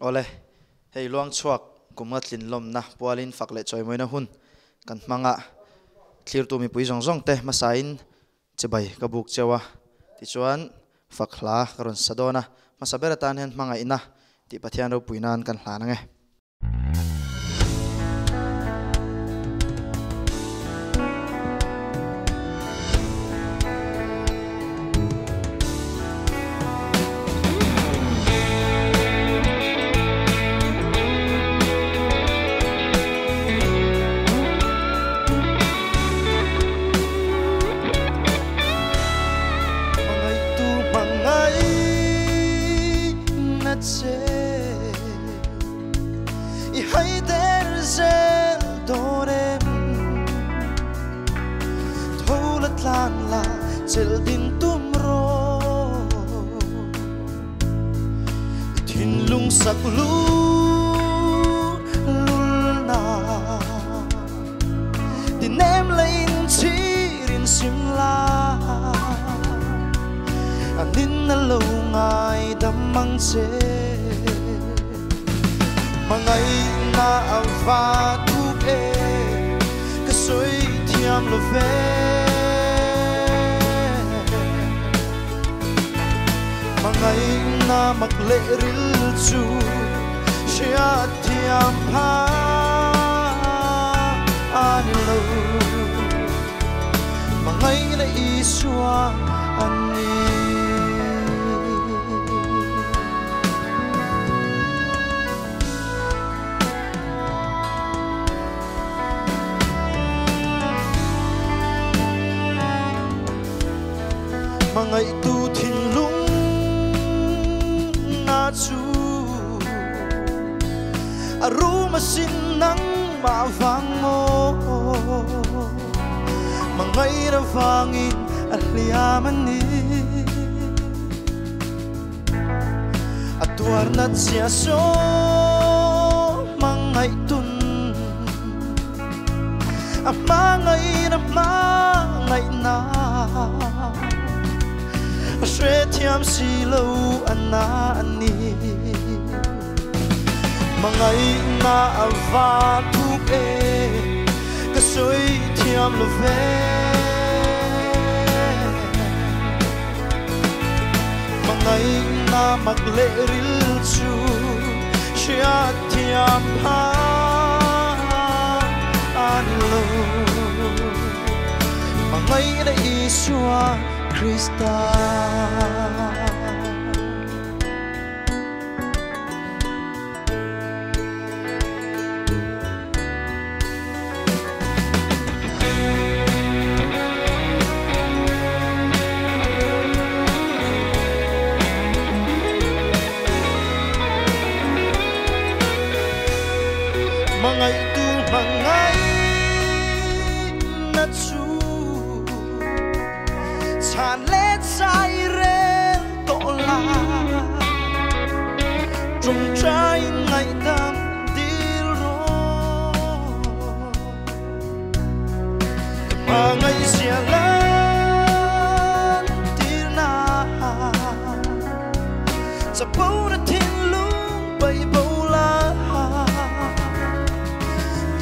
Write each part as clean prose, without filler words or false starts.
ole hei luang chuak kumat lin lom na pualin fakle choi moina hun kan manga clear tu mi pui zong zong te masain chebai kabuk chewa ti chuan fakla karon sadona masabera tan hen manga ina ti pathian ro puinan kan hlan nge chel din tum ro thin lung sak lu lul na din nem lein chi rin sim la anin na lo ngai dam mang che mangai na ava tu e ka soi thiam lo ve mangai na magle ril chu shia thiam pha ani lo mangai na iswa ani mangai tu thin lung chu aru masin nang ma vang mo mangai ra vangin ahliamani atuar na sia so mangai tun amangai na shwe thiam si lo anna ani mangai na ava tu e ka soi thiam lo ve mangai na magle ril chu shia thiam ha ani lo mangai na iswa Krista mangai tu mangai na chu chan let sai ren to la trong trái ngày đam dil ro mà ngày sia lan tir na sa po na tin lung bay bao la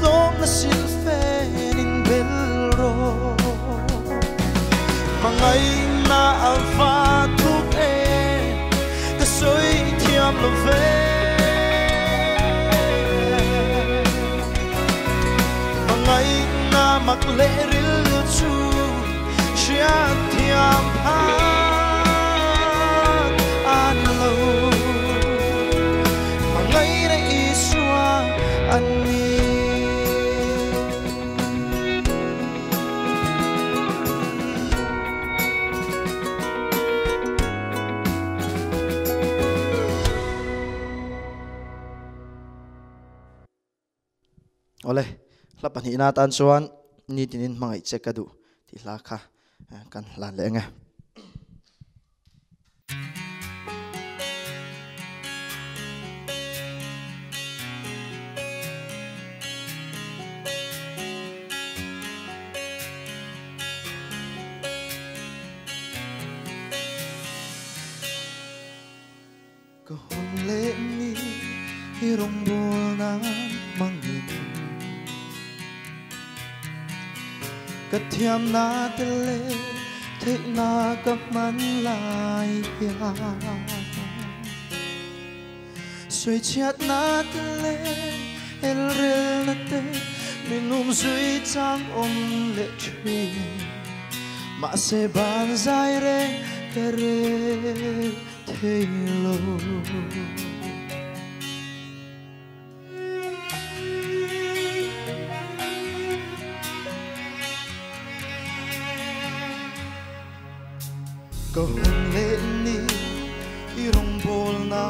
long na sil fe ning bel ro mangai na ava tu e ka soi thiam lo ve mangai na magle ril chu shia thiam pha an lo mangai na iswa ani ole lapan hi na tan chuan ni tinin mangai check adu ti la kha kan lan le nge ko hun le ni rong bol nan mangin kathiam na tele thế na cấp man lại ya suy chat na tele el rel na te minum suy chang lệ truy mà se ban dài re kare thế lo có hôn lệ ni irong bol na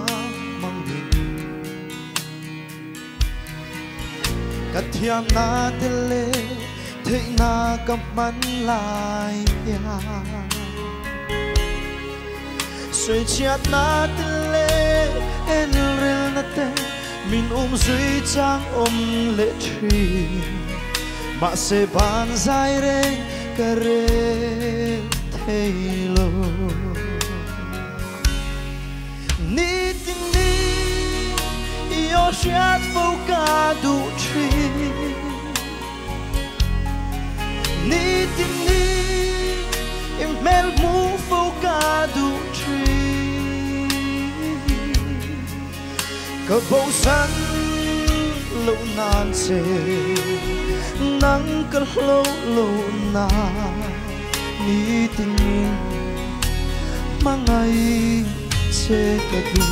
mangin kathiam na tele thế na cấp man lại ya suy chat na tele en rel na te min suy chang lệ truy mà se ban dài re kare thế lo ni ting ni yo chat vô ca du tri ni ting ni em mel mu vô ca du tri cơ bộ sẵn lâu nan se nắng cơ lâu na ni tình mang ngày sẽ cả đủ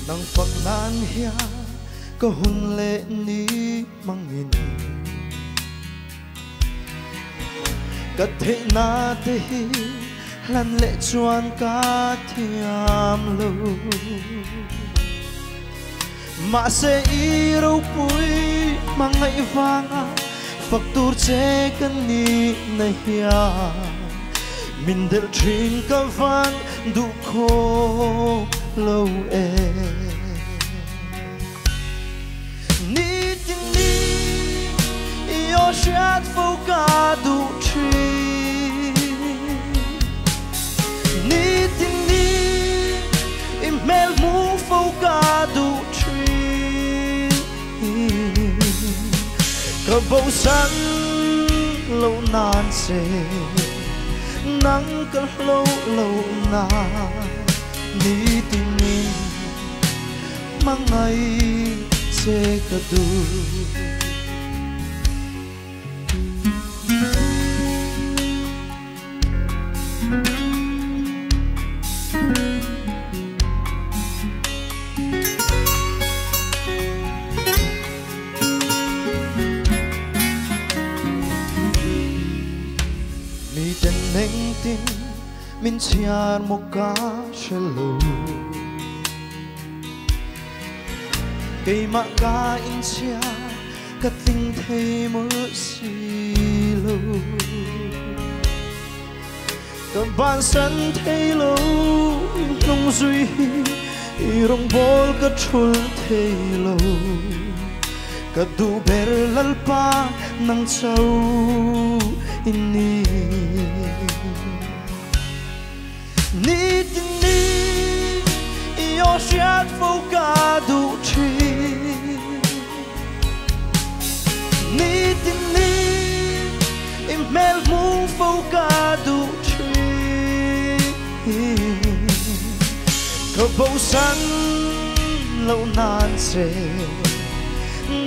nang phật nan hia có hôn lệ ni mang nghìn cất thế na te lan lệ chuan ca thiam lâu mà sẽ yêu bụi mà ngày vàng phật tur che cần ni này ya mình del trin cả van du khô lâu ni ting ni yo chat vô ca du tri ni ting ni email mu vô ca du cơ bộ sẵn lâu nan se nắng cơ lâu na ni tình in mang ngày sẽ cả đủ neng tin min chiar mo ka shelo cây ma ka in chia ka ting thei mo si lo ka ban san thei lo nong zui irong bol ka chul thei lo ka du ber lalpa nang chau ini ni ting ni yo chat vô ca du tri ni ting ni email mu vô ca du tri cơ bộ sẵn lâu nan se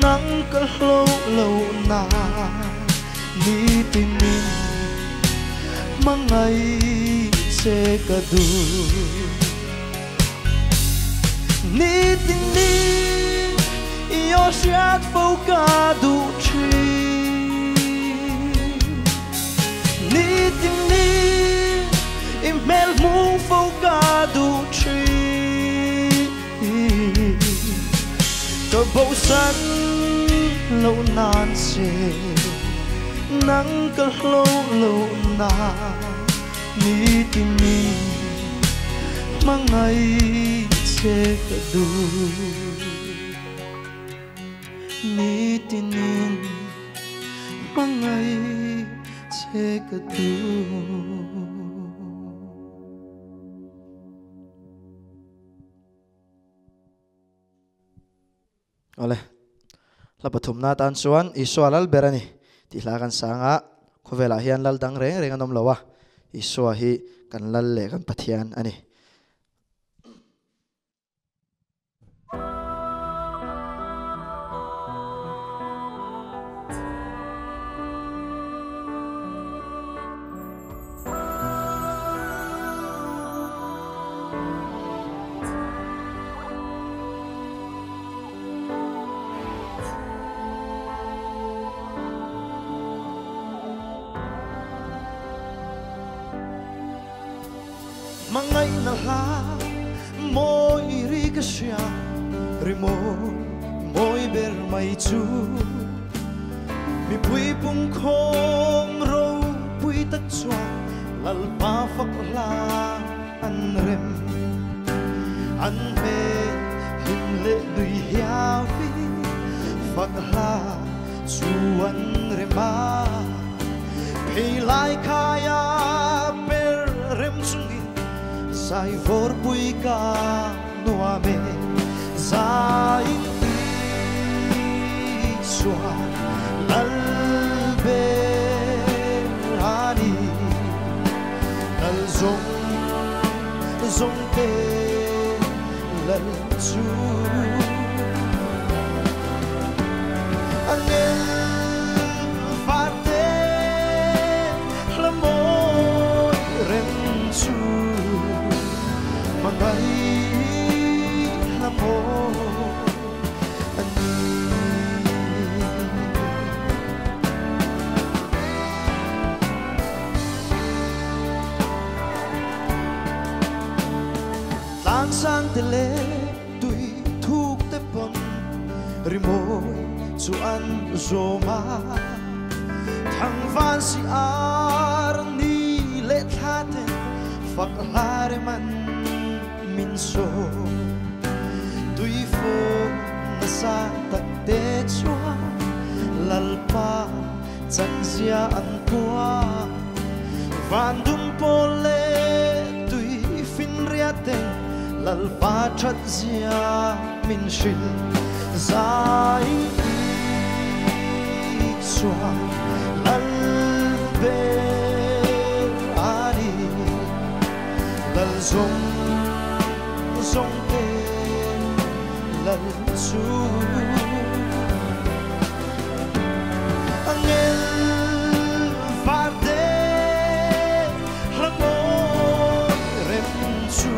nắng cơ lâu na ni tình in mang ngày sẽ cả đủ ni tình ni yo chat vô ca du tri ni tình ni email mu vô ca du tri cơ bộ sẵn lâu nan se nắng cơ lâu na ni tình in mang ngày sẽ cả đủ ni tình in mang ngày sẽ cả đủ ole la pathum na tan chuan iswa lal berani ti hla kan sanga khovela hian lal dang reng reng anom lawa iswa hi kan lal le kan pathian ani Mangay na ha mo'y irigasya Rimo mo'y bermay chu Mi pui pung kong ro pui tak chua Lalpa fakla an rem An me him le nui hiawi Fakla chuan rema Pei lai kaya per rem chungi Sai vor pui ka nuame Sai iswa lalbe ani Lal zong te lal chu Angel farte lamoy rem chu Mangay lamo ani Lang sang tele tui thuk te pon Rimoy chuan zoma Thang van si ar ni le thaten Faklare man min so Tui fo na sa takte chua Lalpa chan zia an kwa Van dum pole tui fin riateng Lalpa chat zia min shil Zai chua lalbe ani Lal zong te lal chu Angel varte lamoy rem chu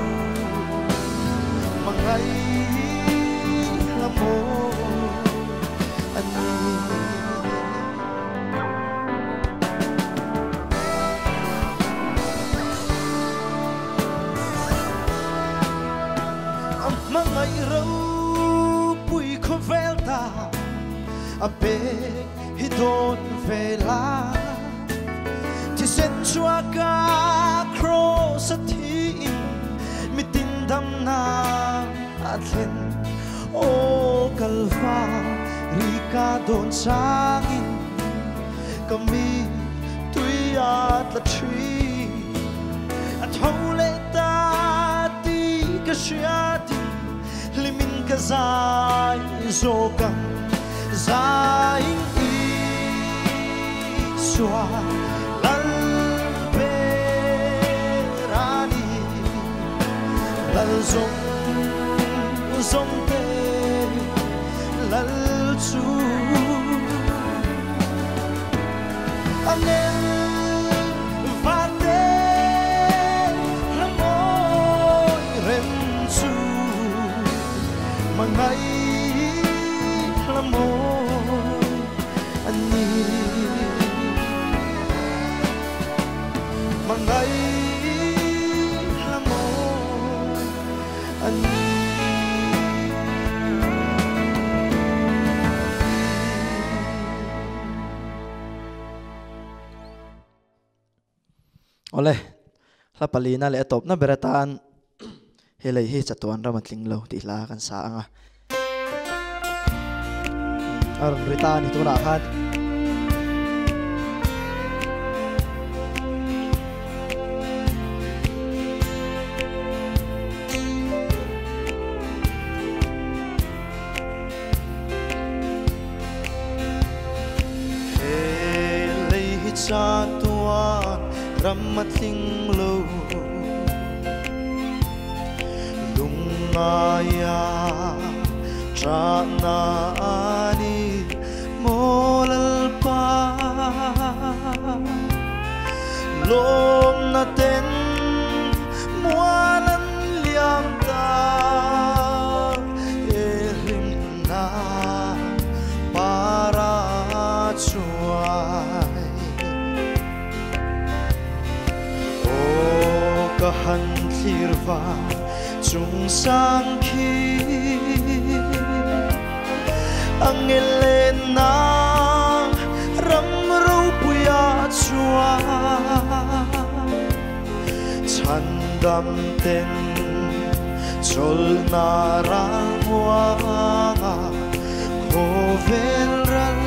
Mangay lamoy ani Mangay raw pui ko velta Abe hidon vela Ti sen chua ka cross at hiin Mitindam na atlen O kalva rika don sangin Kami tui at la tri At hole ta ti kasyati Limin ka zai zogam Zai iswa lalbe rani Lal zong te lal chu Angel varte lamoy rem chu Mangay lamoy ani Mangay lamoy ani ole la palina le top na beratan helai hi chatuan ramatling lo ti hla kan sa anga aron ritani tu na khan sa tuan ramating lo lungaya trana ani molal pa lom na ten mualan liam ta erim na para chuai o kahan thirva chung sang khi ang elena ram ro puya chua chan dam ten chol na ramwa koveral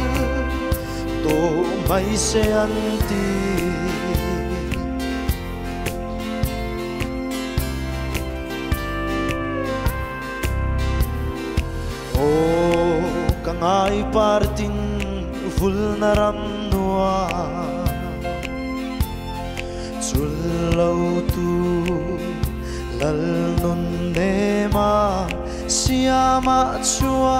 to mai se anti kangai partin vulnaram noa chullau tu lal nun nema siama chua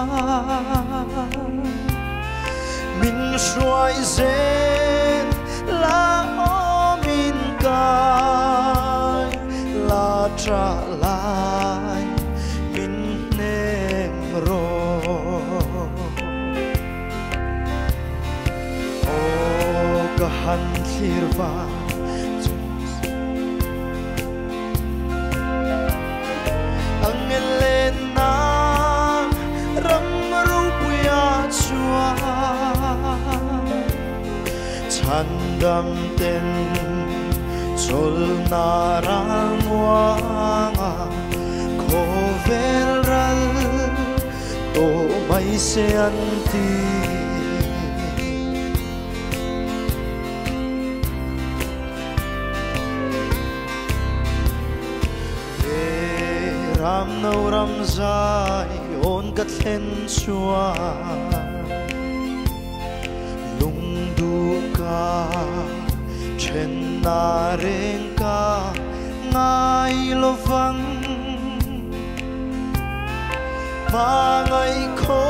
min shuai zen la o min kai la tra lai min nem ro kahan thirva ang elena ram ro puya chua chandam ten chol naramwa koveral to mai se anti ram no ram zai on kat len chua lung du ka chen na reng ka ngai lo vang ma ngai kho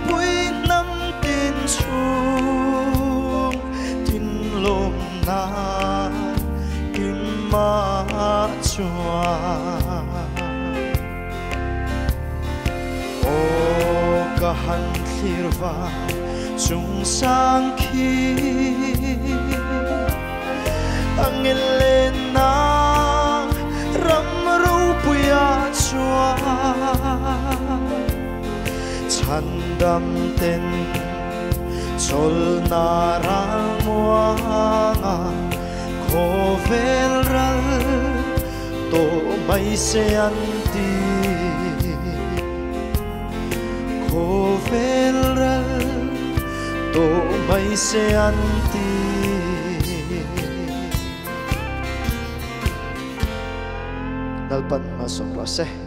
pui nam tin chung tin lom na in ma chua kahan thirva chung sang khi ang elena ram ro puya chua chandam ten chol na ramwa koveral to mai se anti koveral to mai se anti dalpan masuk proses